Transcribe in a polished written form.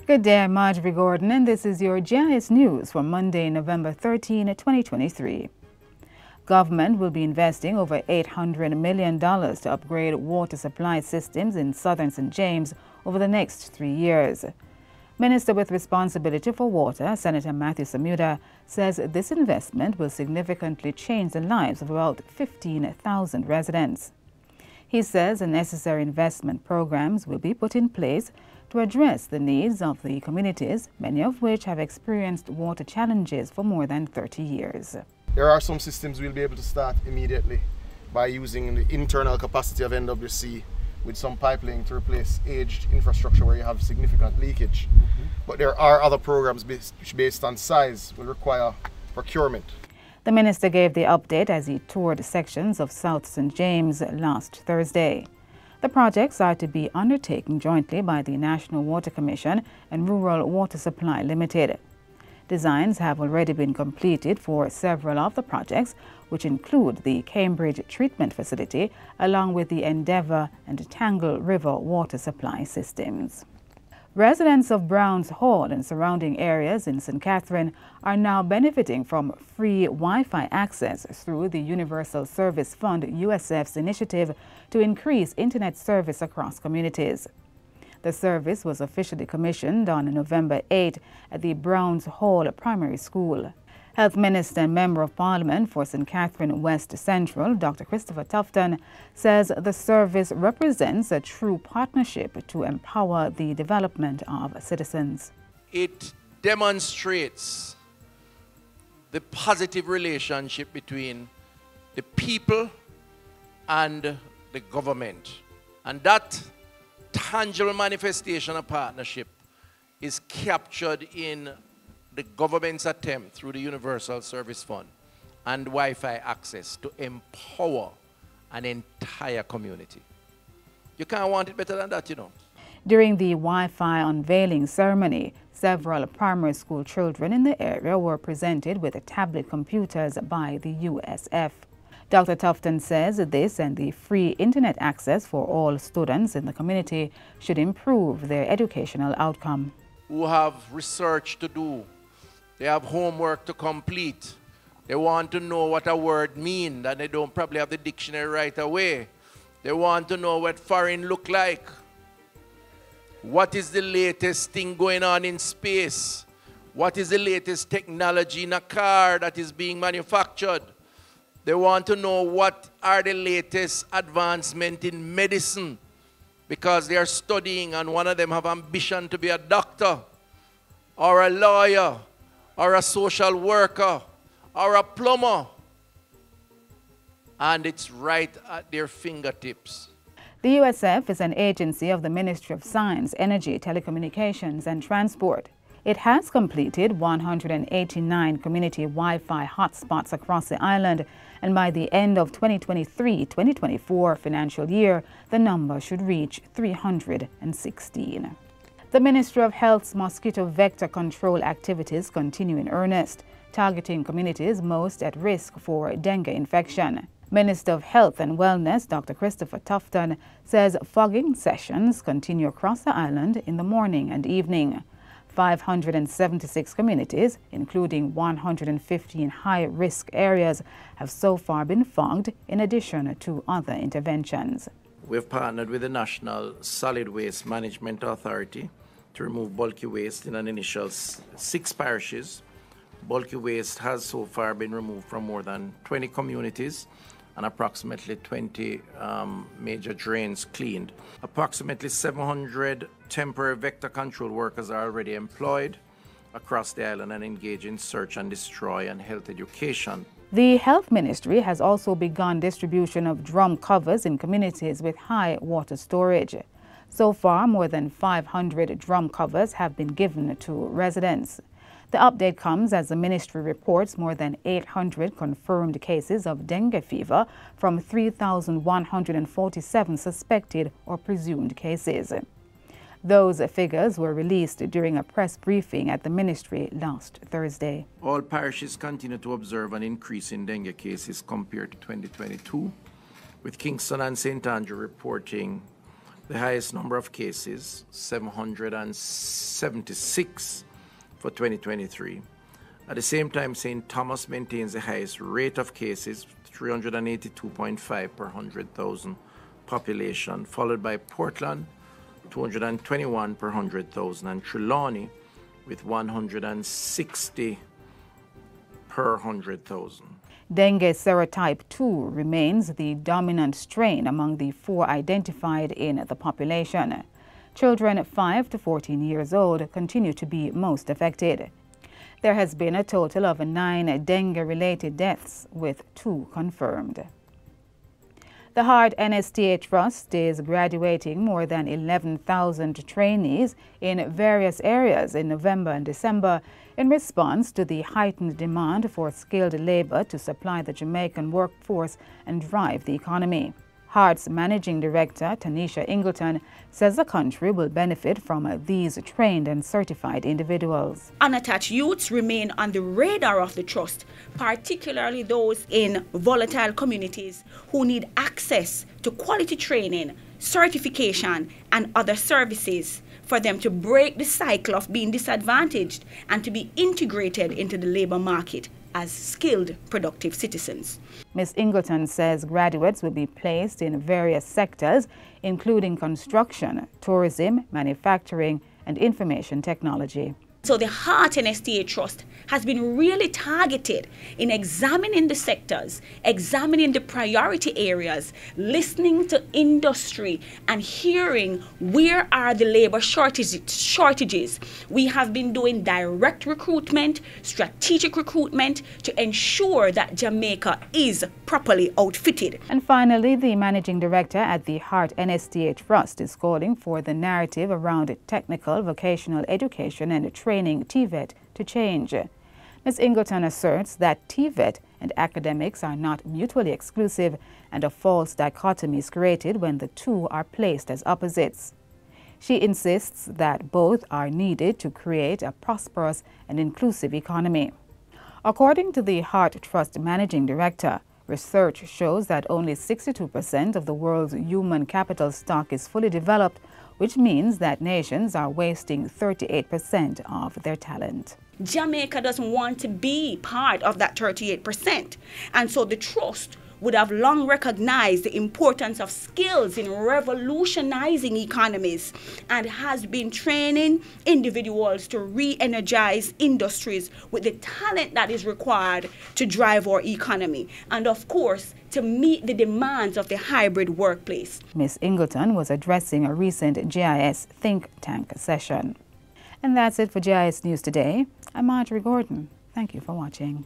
Good day, I'm Marjorie Gordon, and this is your GIS News for Monday, November 13, 2023. Government will be investing over $800 million to upgrade water supply systems in southern St. James over the next 3 years. Minister with responsibility for water, Senator Matthew Samuda, says this investment will significantly change the lives of about 15,000 residents. He says the necessary investment programs will be put in place to address the needs of the communities, many of which have experienced water challenges for more than 30 years. There are some systems we'll be able to start immediately by using the internal capacity of NWC with some pipeline to replace aged infrastructure where you have significant leakage. But there are other programs based on size will require procurement. The minister gave the update as he toured sections of South St. James last Thursday. The projects are to be undertaken jointly by the National Water Commission and Rural Water Supply Limited. Designs have already been completed for several of the projects, which include the Cambridge Treatment Facility, along with the Endeavour and Tangle River water supply systems. Residents of Browns Hall and surrounding areas in St. Catherine are now benefiting from free Wi-Fi access through the Universal Service Fund USF's initiative to increase internet service across communities. The service was officially commissioned on November 8 at the Browns Hall Primary School. Health Minister and Member of Parliament for St. Catherine West Central, Dr. Christopher Tufton, says the service represents a true partnership to empower the development of citizens. It demonstrates the positive relationship between the people and the government. And that tangible manifestation of partnership is captured in the government's attempt through the Universal Service Fund and Wi-Fi access to empower an entire community. You can't want it better than that, you know. During the Wi-Fi unveiling ceremony, several primary school children in the area were presented with tablet computers by the USF. Dr. Tufton says this and the free internet access for all students in the community should improve their educational outcome. Who have research to do, they have homework to complete, they want to know what a word means, and they don't probably have the dictionary right away. They want to know what foreign look like. What is the latest thing going on in space? What is the latest technology in a car that is being manufactured? They want to know what are the latest advancements in medicine, because they are studying and one of them have ambition to be a doctor or a lawyer or a social worker or a plumber. And it's right at their fingertips. The USF is an agency of the Ministry of Science, Energy, Telecommunications and Transport. It has completed 189 community Wi-Fi hotspots across the island, and by the end of 2023-2024 financial year, the number should reach 316. The Ministry of Health's mosquito vector control activities continue in earnest, targeting communities most at risk for dengue infection. Minister of Health and Wellness, Dr. Christopher Tufton, says fogging sessions continue across the island in the morning and evening. 576 communities, including 115 high-risk areas, have so far been fogged, in addition to other interventions. We've partnered with the National Solid Waste Management Authority to remove bulky waste in an initial 6 parishes. Bulky waste has so far been removed from more than 20 communities and approximately 20 major drains cleaned. Approximately 700 temporary vector control workers are already employed across the island and engage in search and destroy and health education. The Health Ministry has also begun distribution of drum covers in communities with high water storage. So far, more than 500 drum covers have been given to residents. The update comes as the ministry reports more than 800 confirmed cases of dengue fever from 3,147 suspected or presumed cases. Those figures were released during a press briefing at the ministry last Thursday. All parishes continue to observe an increase in dengue cases compared to 2022, with Kingston and St. Andrew reporting The highest number of cases, 776 for 2023. At the same time, St. Thomas maintains the highest rate of cases, 382.5 per 100,000 population, followed by Portland, 221 per 100,000, and Trelawney with 160 per 100,000. Dengue serotype 2 remains the dominant strain among the 4 identified in the population. Children 5 to 14 years old continue to be most affected. There has been a total of 9 dengue-related deaths, with 2 confirmed. The Heart NSTA Trust is graduating more than 11,000 trainees in various areas in November and December in response to the heightened demand for skilled labor to supply the Jamaican workforce and drive the economy. Heart's managing director, Tanisha Ingleton, says the country will benefit from these trained and certified individuals. Unattached youths remain on the radar of the trust, particularly those in volatile communities who need access to quality training, certification, and other services for them to break the cycle of being disadvantaged and to be integrated into the labor market as skilled, productive citizens. Ms. Ingleton says graduates will be placed in various sectors, including construction, tourism, manufacturing, and information technology. So the Heart NSTA Trust has been really targeted in examining the sectors, examining the priority areas, listening to industry and hearing where are the labor shortages. We have been doing direct recruitment, strategic recruitment to ensure that Jamaica is properly outfitted. And finally, the managing director at the Heart NSTA Trust is calling for the narrative around technical vocational education and training TVET to change. Ms. Ingleton asserts that TVET and academics are not mutually exclusive and a false dichotomy is created when the two are placed as opposites. She insists that both are needed to create a prosperous and inclusive economy. According to the Heart Trust Managing Director, research shows that only 62% of the world's human capital stock is fully developed, which means that nations are wasting 38% of their talent. Jamaica doesn't want to be part of that 38%. And so the trust would have long recognized the importance of skills in revolutionizing economies and has been training individuals to re-energize industries with the talent that is required to drive our economy and, of course, to meet the demands of the hybrid workplace. Ms. Ingleton was addressing a recent GIS think tank session. And that's it for GIS News Today. I'm Marjorie Gordon. Thank you for watching.